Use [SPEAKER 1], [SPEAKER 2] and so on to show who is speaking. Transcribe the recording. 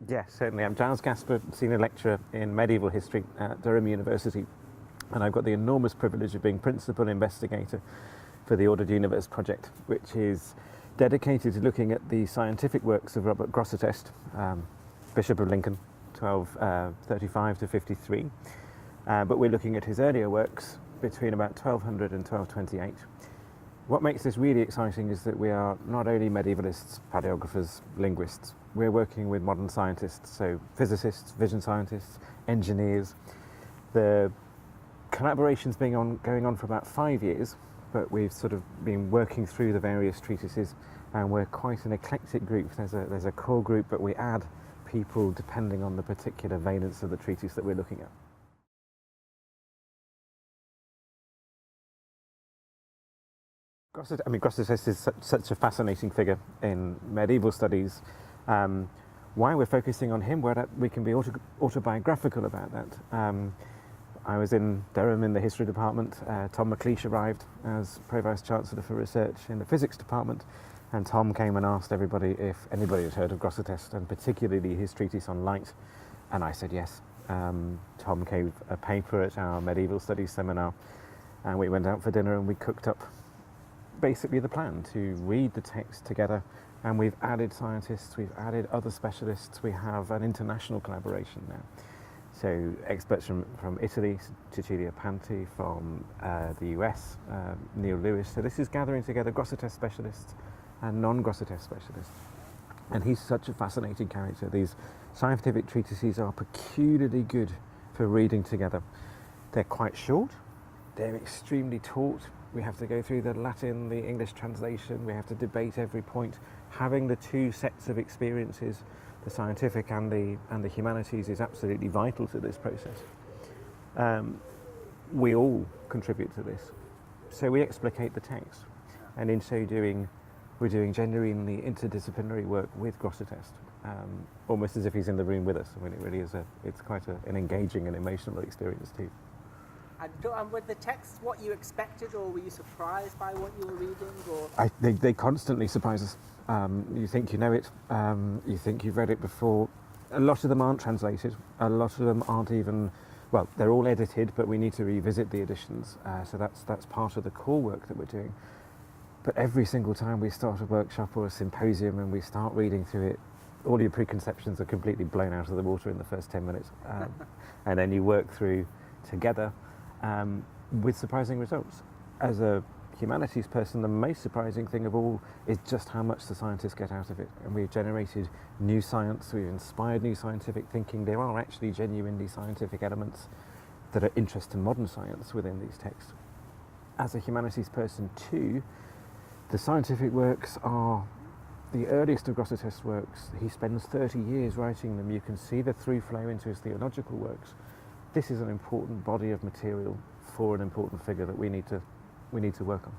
[SPEAKER 1] Yes, certainly. I'm Giles Gasper, Senior Lecturer in Medieval History at Durham University, and I've got the enormous privilege of being Principal Investigator for the Ordered Universe project, which is dedicated to looking at the scientific works of Robert Grosseteste, Bishop of Lincoln, 1235 to 53, but we're looking at his earlier works between about 1200 and 1228. What makes this really exciting is that we are not only medievalists, paleographers, linguists, we're working with modern scientists, so physicists, vision scientists, engineers. The collaboration's been going on for about 5 years, but we've sort of been working through the various treatises, and we're quite an eclectic group. There's a core group, but we add people depending on the particular valence of the treatise that we're looking at. Grosseteste is such a fascinating figure in medieval studies. Why we're focusing on him, we can be autobiographical about that. I was in Durham in the history department. Tom McLeish arrived as Pro-Vice Chancellor for Research in the physics department, and Tom came and asked everybody if anybody had heard of Grosseteste, and particularly his treatise on light, and I said yes. Tom gave a paper at our medieval studies seminar, and we went out for dinner and we cooked up basically the plan to read the text together, and we've added scientists, we've added other specialists, we have an international collaboration now. So experts from Italy, Cecilia Panti, from the US, Neil Lewis. So this is gathering together Grosseteste specialists and non-Grosseteste specialists. And he's such a fascinating character. These scientific treatises are peculiarly good for reading together. They're quite short, they're extremely taut. We have to go through the Latin, the English translation, we have to debate every point. Having the two sets of experiences, the scientific and the humanities, is absolutely vital to this process. We all contribute to this. So we explicate the text, and in so doing, we're doing genuinely interdisciplinary work with Grosseteste, almost as if he's in the room with us. I mean, it really is it's quite an engaging and emotional experience too.
[SPEAKER 2] And with the text, what you expected, or were you surprised by what you were reading? Or
[SPEAKER 1] they constantly surprise us. You think you know it, you think you've read it before. A lot of them aren't translated, a lot of them aren't even, well, they're all edited, but we need to revisit the editions, so that's part of the core work that we're doing. But every single time we start a workshop or a symposium and we start reading through it, all your preconceptions are completely blown out of the water in the first 10 minutes, and then you work through together with surprising results. As a humanities person, the most surprising thing of all is just how much the scientists get out of it. And we've generated new science, we've inspired new scientific thinking. There are actually genuinely scientific elements that are interest in modern science within these texts. As a humanities person too, the scientific works are the earliest of Grosseteste's works. He spends 30 years writing them. You can see the through flow into his theological works. This is an important body of material for an important figure that we need to work on.